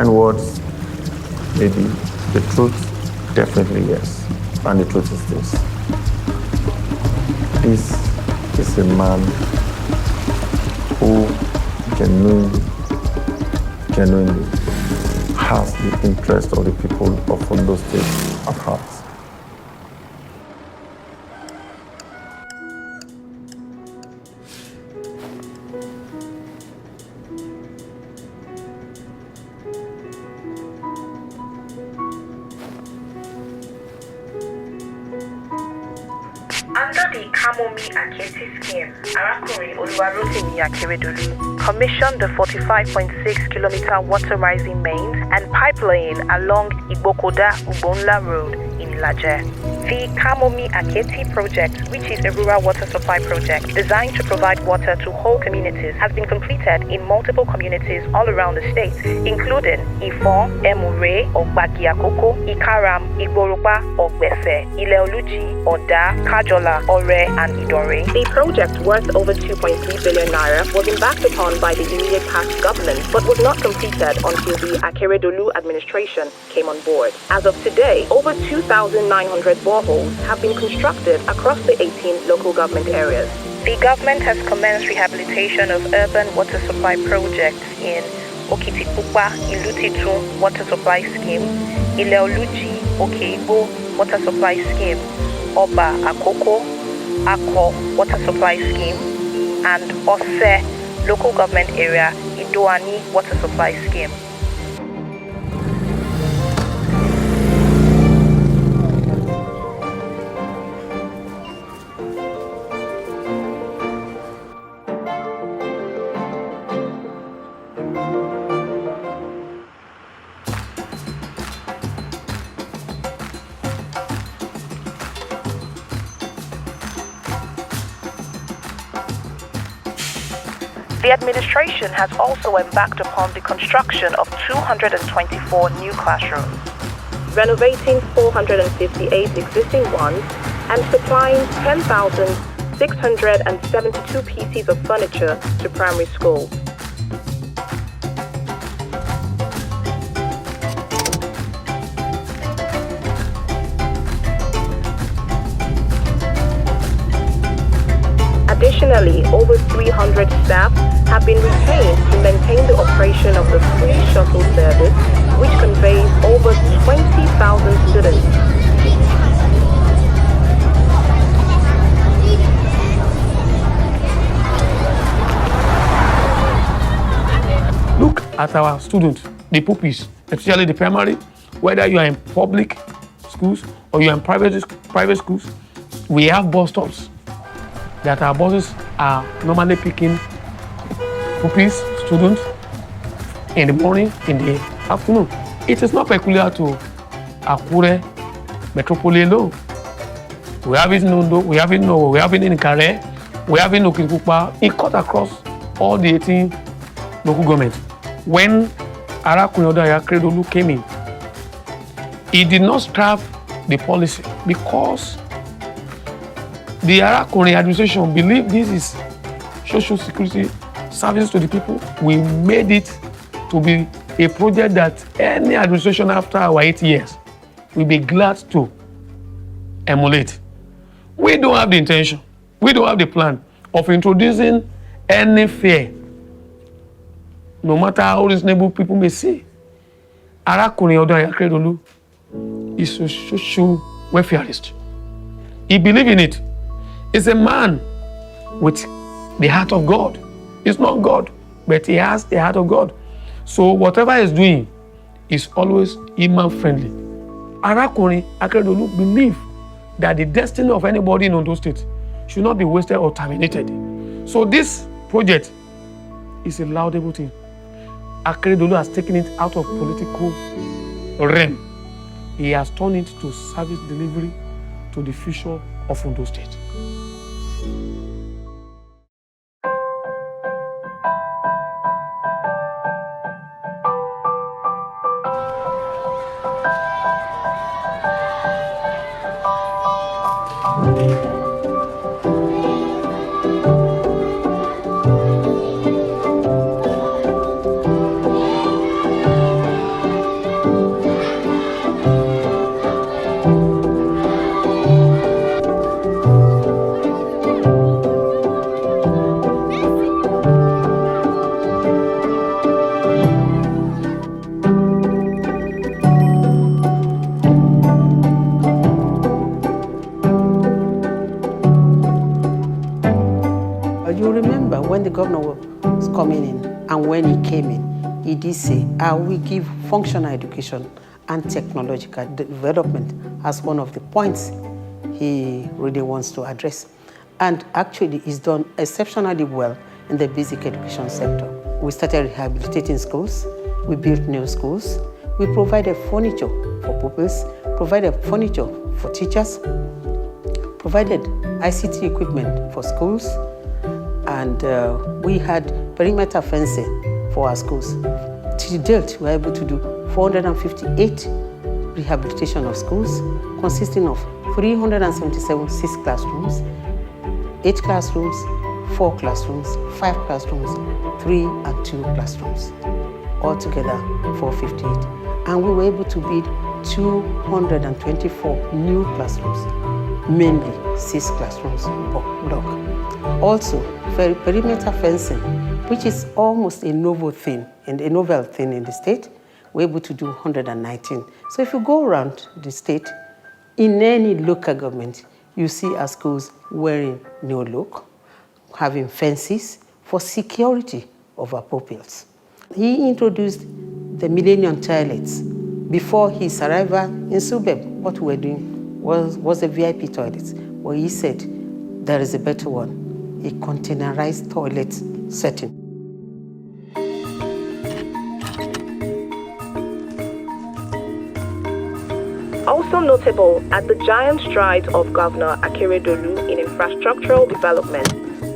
Fine words, maybe. The truth, definitely yes. And the truth is this. This is a man who genuinely has the interest of the people of Ondo State at heart. Under the Kamomi Aketi scheme, Arakuri Oluwarotimi Akeredolu commissioned the 45.6-kilometer water rising mains and pipeline along Igbokoda-Ubonla Road in Ilaje. The Kamomi Aketi project, which is a rural water supply project designed to provide water to whole communities, has been completed in multiple communities all around the state, including Ifon, Emure, Ogbagiakoko, Ikaram, Igborupa, Ogbese, Ileoluji, Oda, Kajola, Ore, and Idore. The project, worth over 2.3 billion naira, was embarked upon by the immediate past government, but was not completed until the Akeredolu administration came on board. As of today, over 2,900 boreholes have been constructed across the 18 local government areas. The government has commenced rehabilitation of urban water supply projects in Okitipupa Ilutitun Water Supply Scheme, Ileoluji Okeibo Water Supply Scheme, Oba Akoko Ako Water Supply Scheme, and Ose Local Government Area Idoani Water Supply Scheme. The administration has also embarked upon the construction of 224 new classrooms, renovating 458 existing ones, and supplying 10,672 pieces of furniture to primary schools. Additionally, over 300 staff have been retained to maintain the operation of the free shuttle service, which conveys over 20,000 students. Look at our students, the pupils, especially the primary, whether you are in public schools or you are in private schools, we have bus stops that our buses are normally picking pupils, students, in the morning, in the afternoon. It is not peculiar to Akure Metropolitan alone. We have it in Ondo, we have it in Owo, we have it in Ikare, we have it in Okitipupa. It cut across all the 18 local governments. When Arakuni Akeredolu came in, he did not scrap the policy because the Arakuni administration believed this is social security service to the people. We made it to be a project that any administration after our 8 years will be glad to emulate. We don't have the intention, we don't have the plan of introducing any fare, no matter how reasonable people may say. Arakuni Akeredolu is a social welfareist. He believes in it. He's a man with the heart of God. He's not God, but he has the heart of God. So whatever he's doing is always human-friendly. Arakuni Akeredolu believes that the destiny of anybody in Ondo State should not be wasted or terminated. So this project is a laudable thing. Akeredolu has taken it out of political realm. He has turned it to service delivery to the future of Ondo State. But you remember when the governor was coming in and when he came in, he did say, I will give functional education and technological development as one of the points he really wants to address. And actually, he's done exceptionally well in the basic education sector. We started rehabilitating schools, we built new schools, we provided furniture for pupils, provided furniture for teachers, provided ICT equipment for schools, and we had perimeter fencing for our schools. To date, we were able to do 458 rehabilitation of schools, consisting of 377 6 classrooms, 8 classrooms, 4 classrooms, 5 classrooms, 3 and 2 classrooms, altogether 458. And we were able to build 224 new classrooms, mainly 6 classrooms per block. Also, perimeter fencing, which is almost a novel thing in the state, we're able to do 119. So if you go around the state, in any local government, you see our schools wearing new look, having fences for security of our pupils. He introduced the Millennium Toilets. Before his arrival in Subeb, what we were doing was a VIP toilet, where he said there is a better one, a containerized toilet setting. Also notable are the giant strides of Governor Akeredolu in infrastructural development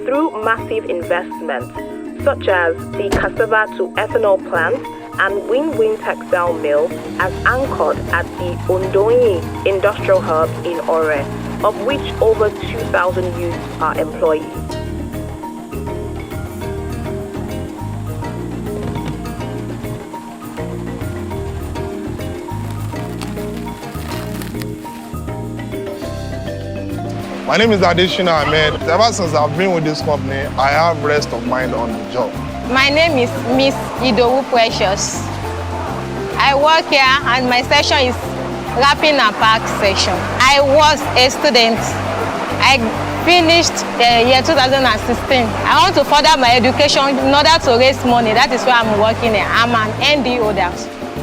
through massive investments, such as the cassava to ethanol plant and win-win textile mill as anchored at the Ondo industrial hub in Ore, of which over 2,000 youths are employees. My name is Adeshina Ahmed. Ever since I've been with this company, I have rest of mind on the job. My name is Miss Idowu Precious. I work here and my section is wrapping and pack section. I was a student. I finished the year 2016. I want to further my education in order to raise money. That is why I'm working here. I'm an ND holder.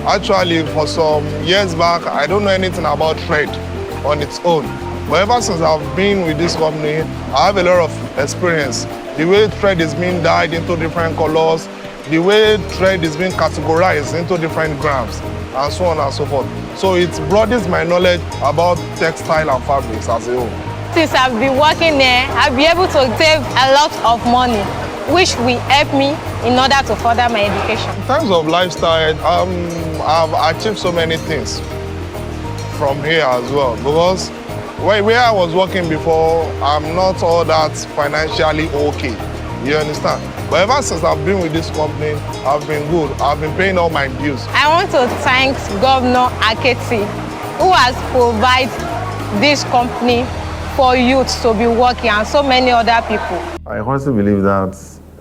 Actually, for some years back, I don't know anything about trade on its own. But ever since I've been with this company, I have a lot of experience. The way thread is being dyed into different colors, the way thread is being categorized into different grams, and so on and so forth. So it broadens my knowledge about textile and fabrics as a whole. Since I've been working there, I'll be able to save a lot of money, which will help me in order to further my education. In terms of lifestyle, I've achieved so many things from here as well, because where I was working before, I'm not all that financially okay. You understand? But ever since I've been with this company, I've been good. I've been paying all my bills. I want to thank Governor Aketi, who has provided this company for youth to be working and so many other people. I honestly believe that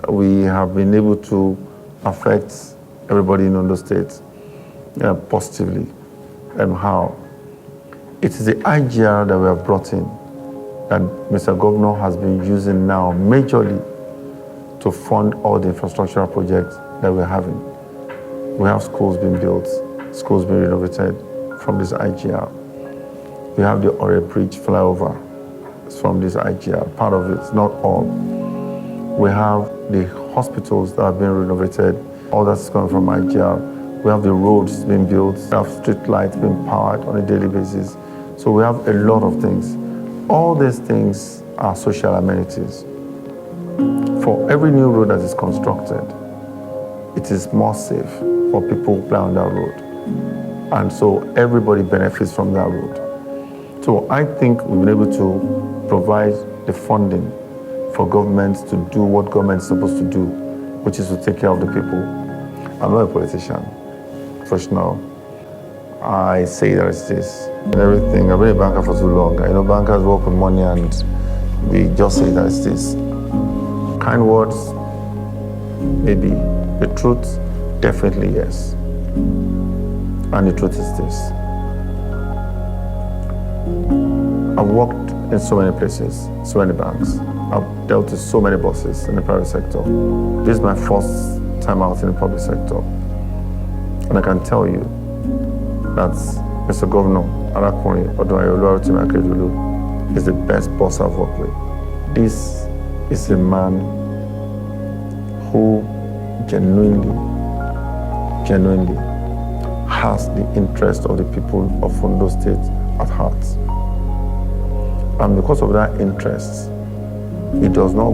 we have been able to affect everybody in Ondo State positively. And how? It is the IGR that we have brought in that Mr. Governor has been using now majorly to fund all the infrastructural projects that we're having. We have schools being built, schools being renovated from this IGR. We have the Ore Bridge flyover from this IGR, part of it, not all. We have the hospitals that are being renovated, all that's coming from IGR. We have the roads being built, we have street lights being powered on a daily basis. So we have a lot of things. All these things are social amenities. For every new road that is constructed, it is more safe for people who play on that road. And so everybody benefits from that road. So I think we've been able to provide the funding for governments to do what government is supposed to do, which is to take care of the people. I'm not a politician, professional. I say that it's this. Everything, I've been a banker for too long. I know bankers work with money and we just say that it's this. Kind words, maybe. The truth, definitely yes. And the truth is this. I've worked in so many places, so many banks. I've dealt with so many bosses in the private sector. This is my first time out in the public sector. And I can tell you that Mr. Governor Arakunrin Ondo is the best boss I've worked with. This is a man who genuinely has the interest of the people of Ondo State at heart. And because of that interest, it does not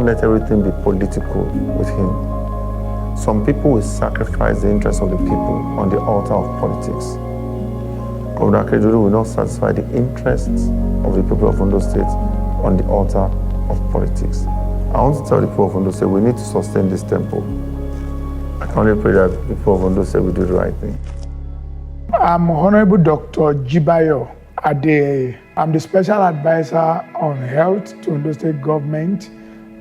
let everything be political with him. Some people will sacrifice the interests of the people on the altar of politics. Governor Akeredolu will not satisfy the interests of the people of Ondo State on the altar of politics. I want to tell the people of Ondo State we need to sustain this tempo. I can only pray that the people of Ondo State will do the right thing. I'm Honorable Dr. Jibayo Adeye. I'm the Special Advisor on Health to Ondo State Government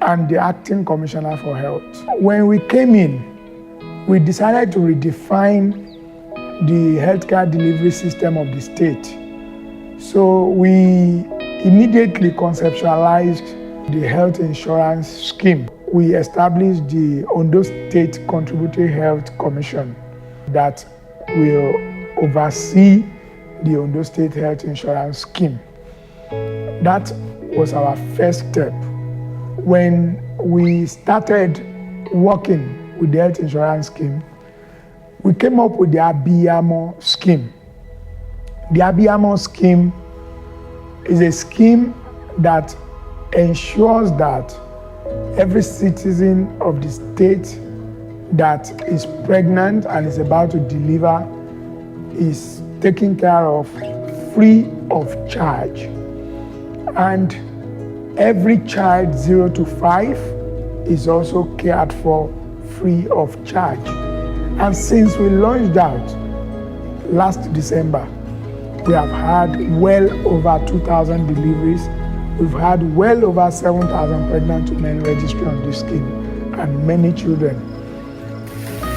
and the Acting Commissioner for Health. When we came in, we decided to redefine the healthcare delivery system of the state. So we immediately conceptualized the health insurance scheme. We established the Ondo State Contributory Health Commission that will oversee the Ondo State Health Insurance Scheme. That was our first step. When we started working with the health insurance scheme, we came up with the Abiyamo scheme. The Abiyamo scheme is a scheme that ensures that every citizen of the state that is pregnant and is about to deliver is taken care of free of charge. And every child 0 to 5 is also cared for free of charge. And since we launched out last December, we have had well over 2,000 deliveries. We've had well over 7,000 pregnant women registering on this scheme and many children.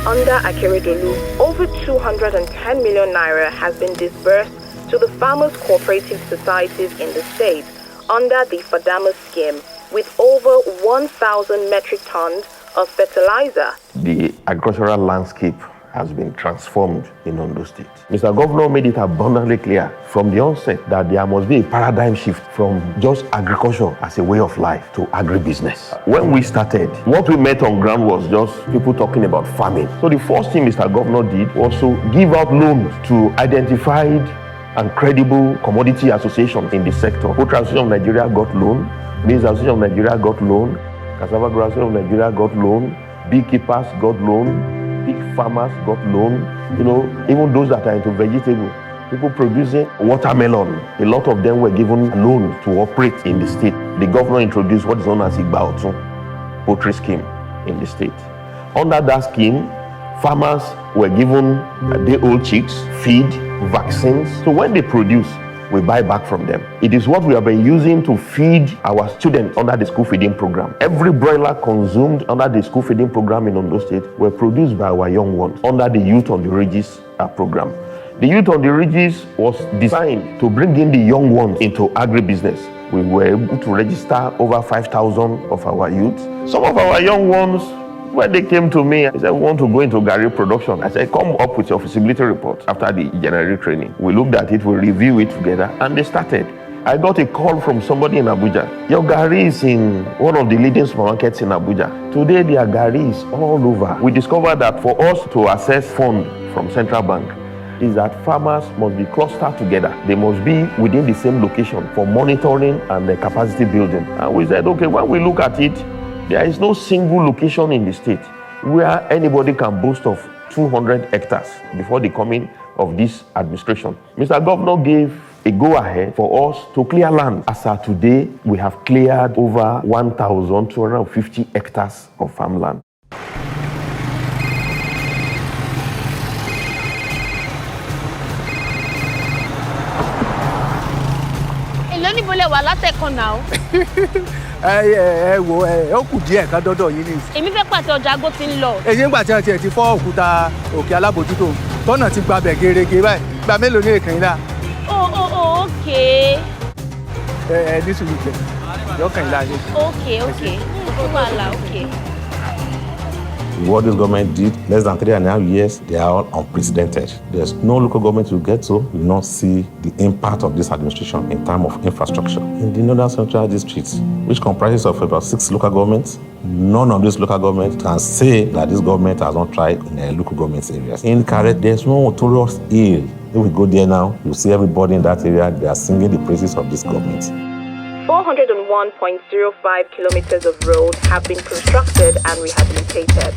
Under Akeredolu, over 210 million naira has been disbursed to the farmers' cooperative societies in the state under the Fadama scheme, with over 1,000 metric tons of fertilizer. The agricultural landscape has been transformed in Ondo State. Mr. Governor made it abundantly clear from the onset that there must be a paradigm shift from just agriculture as a way of life to agribusiness. When we started, what we met on ground was just people talking about farming. So the first thing Mr. Governor did was to give out loans to identified and credible commodity associations in the sector. Poultry Association of Nigeria got loan, Maize Association of Nigeria got loan, Cassava Growers Association of Nigeria got loan, beekeepers got loan, pig farmers got loan, even those that are into vegetable, people producing watermelon, a lot of them were given a loan to operate in the state. The governor introduced what is known as Igbaotun poultry scheme in the state. Under that scheme, farmers were given day-old chicks, feed, vaccines. So when they produce, we buy back from them. It is what we have been using to feed our students under the school feeding program. Every broiler consumed under the school feeding program in Ondo State were produced by our young ones under the Youth on the Ridges program. The Youth on the Ridges was designed to bring in the young ones into agribusiness. We were able to register over 5,000 of our youth. Some of our young ones, when they came to me, they said, we want to go into Gary production. I said, come up with your feasibility report after the general training. We looked at it, we reviewed it together, and they started. I got a call from somebody in Abuja. Your Gary is in one of the leading supermarkets in Abuja. Today, their Gary is all over. We discovered that for us to access funds from Central Bank, is that farmers must be clustered together. They must be within the same location for monitoring and capacity building. And we said, okay, when we look at it, there is no single location in the state where anybody can boast of 200 hectares before the coming of this administration. Mr. Governor gave a go-ahead for us to clear land. As of today, we have cleared over 1,250 hectares of farmland. Ó kù díẹ̀ ká dọ́dọ̀ yín ní. Èmi fẹ́ pàtẹ ọjà agbó tí ń lọ. Èyí ń gbà tí wọ́n ti fọ́ òkúta òkè alábòjútó tọ́nà ti gbabẹ̀ gerege báyìí. Gba mélòó ní èkìrín náà? Okay. this weekend. Yọkàn ìlà ṣe. Okay. Okay. What this government did less than 3.5 years, they are all unprecedented. There's no local government you get to will not see the impact of this administration in terms of infrastructure. In the Northern Central District, which comprises of about 6 local governments, none of these local governments can say that this government has not tried in their local government areas. In Karet, there's no notorious hill. If we go there now, you see everybody in that area, they are singing the praises of this government. 401.05 kilometers of road have been constructed and rehabilitated.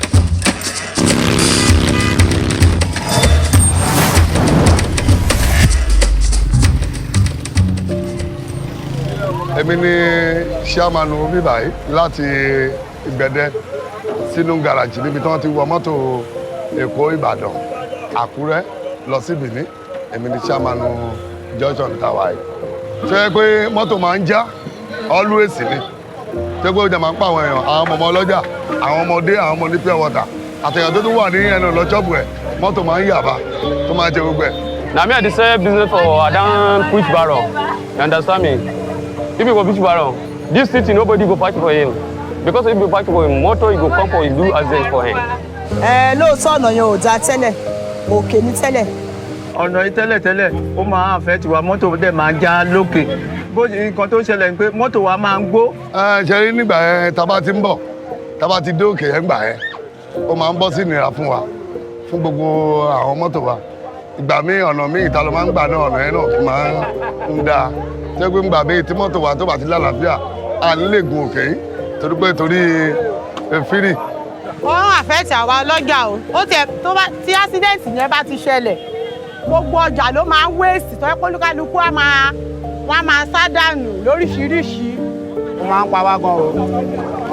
Èmi ni chairman bíbáyìí láti Ìgbẹ̀dẹ sínú gàràjì níbi tí wọ́n ti wọ mọ́tò Èkó Ìbàdàn Àkúrẹ́ lọ sí Benin. Èmi ni chairman junction tàwa yìí. Ṣé pé mọ́tò máa ń já always ni. Ṣé pé ó jẹ́ máa ń pa àwọn èèyàn, àwọn ọmọ ọlọ́jà, àwọn ọmọdé, àwọn ọmọ ní pure water. Àtẹ̀yàn tó tún wà ní ẹnu lọ́jọ́bù ẹ̀, mọ́tò máa ń yàbá tó máa jẹ gbogbo ẹ̀. Na me I dey sell business for Adan Push Barrow. You understand me? If you go Push Barrow, this city nobody go fight for him. Because if you fight for him, motor you go come for him, do accident for him. Lóòótọ́ ọ̀nà yẹn ò dáa tẹ́lẹ̀, òkè ní tẹ́lẹ̀. Ọ̀nà yìí tẹ́lẹ̀ ó máa affect wa, mọ́tò dẹ̀ máa já lókè. Bó nǹkan tó ṣẹlẹ̀ ni pé mọ́tò wa máa ń gbó. Ṣe rí nígbà yẹn tá bá ti ń bọ̀, tá bá ti dé òkè yẹn gbà yẹn, ó máa ń bọ́ sí ìnira fún wa, fún gbogbo àwọn mọ́tò wa. Ìgbà míì ọ̀nà míì ìta ló máa ń gbà náà, ọ̀nà yẹn náà kì máa ń dáa. Ṣé pé ńgbà míì tí mọ́tò wa tó bá ti lálàáfíà, à ń lè gun òkè yìí torí fírì. Wọ́n àfẹ́tì àwa ọlọ́jà o. Ó tẹ̀ tí accident yẹn bá ti ṣẹlẹ̀, gbogbo ọjà ló máa ń wéèsì tó yẹ kó olúkálukú wọ́n á máa sádànù lóríṣiríṣi. Ó máa ń pa wá gan o.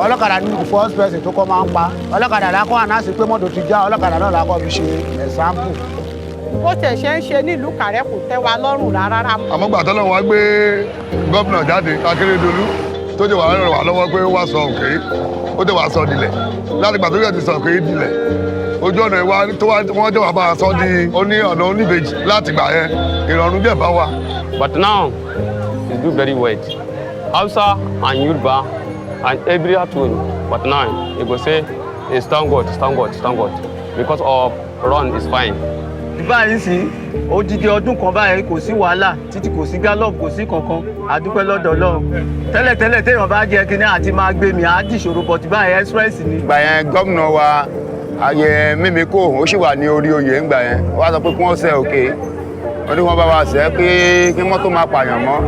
Ọlọ́kadà ní the first person tó kọ́ máa ń pa. Ọlọ́kadà lákọ́ ànáàsì pé mọ́tò ti já, ọlọ́kadà náà lákọ́ fi ṣe example. Bó tẹ̀ ṣe ń ṣe nílùú Kàrẹ́ kò tẹ́ wa lọ́rùn rárá. Àmọ́ gbà tọ́lọ́ wọn gbé gómìnà jáde Akérédolú tó jẹ́ wàá ràn wá lọ́wọ́ pé ó wá sọ òkè, ó jẹ́ wàá sọ dilẹ̀. Láti gbà tó yẹ ti sọ òkè dilẹ̀. Ojú ọ̀nà ìwà tó wọ́n jẹ́ wàá bá a sọ di ọ̀nà oníbejì láti gbà yẹn ìrọ̀rùn dẹ̀ bá wa. But now it's do very well. Hausa and Yoruba and every tune. But now you go say it's thank God because of run is fine. Báyìí sí odidi ọdún kan báyìí kò sí wàhálà títí kò sí gallop kò sí kankan àdúpẹ́ lọ́dọ̀ Ọlọ́run. Tẹ́lẹ̀ téèyàn bá jẹ́ kínní àti máa gbé mi á dìṣòro bọ̀tí báyìí express ni. Ìgbà yẹn gómìnà wa ayé mímíkò ó sì wà ní orí oyè ńgbà yẹn wọ́n sọ pé kí wọ́n ṣe òkè wọ́n ní wọ́n bá wa ṣe pé kí mọ́tò máa pààyàn mọ́.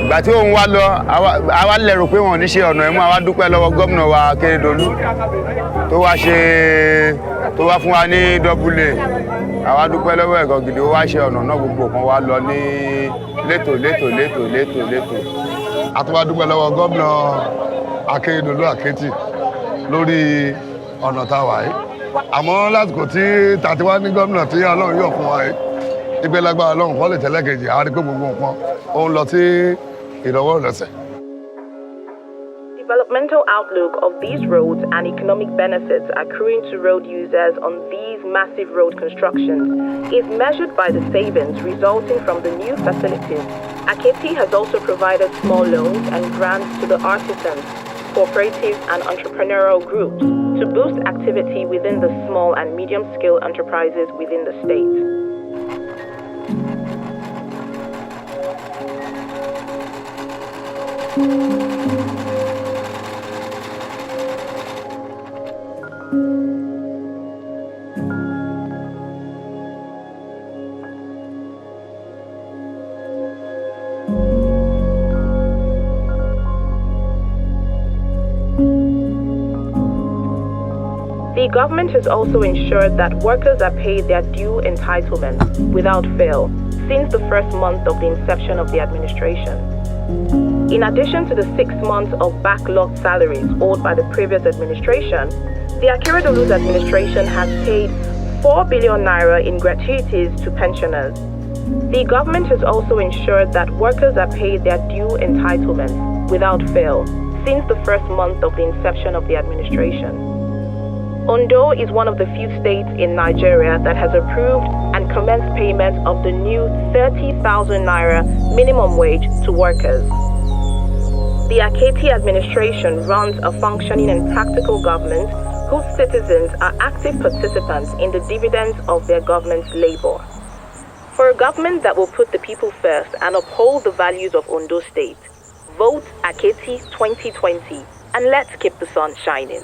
Ìgbà tí òun wá lọ àwa lérò pé wọn ò ní ṣe ọ̀nà ẹ̀mú àwa dúpẹ́ lọ́wọ́ gómìnà wa Akérédolú tó wá fún wa ní dọ́búlé àwa dúpẹ́ lọ́wọ́ ẹ̀gọ́ gidi ó wá ṣe ọ̀nà náà gbogbo kan wá lọ ní létò. A tún wá dúpẹ́ lọ́wọ́ gómìnà Akérédolú Àkẹ́tì lórí ọ̀nà tá a wà yìí. Àmọ́ lásìkò tí tàti wá ní gómìnà tí Ọlọ́run yọ̀ fún wa yìí ìgbẹ́ lágbára Ọlọ́run kọ́ lè tẹ́lẹ̀ kejì àwọn àdìpé gbogbo nǹkan ó ń lọ sí ìrọ̀wọ́ ìrọ̀sẹ̀. Developmental outlook of these roads and economic benefits accruing to road users on these massive road constructions is measured by the savings resulting from the new facilities. Aketi has also provided small loans and grants to the artisans, cooperatives and entrepreneurial groups to boost activity within the small and medium-scale enterprises within the state. The government has also ensured that workers are paid their due entitlements without fail since the first month of the inception of the administration. In addition to the 6 months of backlogged salaries owed by the previous administration, the Akeredolu's administration has paid 4 billion naira in gratuities to pensioners. The government has also ensured that workers are paid their due entitlements without fail since the first month of the inception of the administration. Ondo is one of the few states in Nigeria that has approved and commenced payment of the new 30,000 naira minimum wage to workers. The Aketi administration runs a functioning and practical government whose citizens are active participants in the dividends of their government's labor. For a government that will put the people first and uphold the values of Ondo State, vote Aketi 2020 and let's keep the sun shining.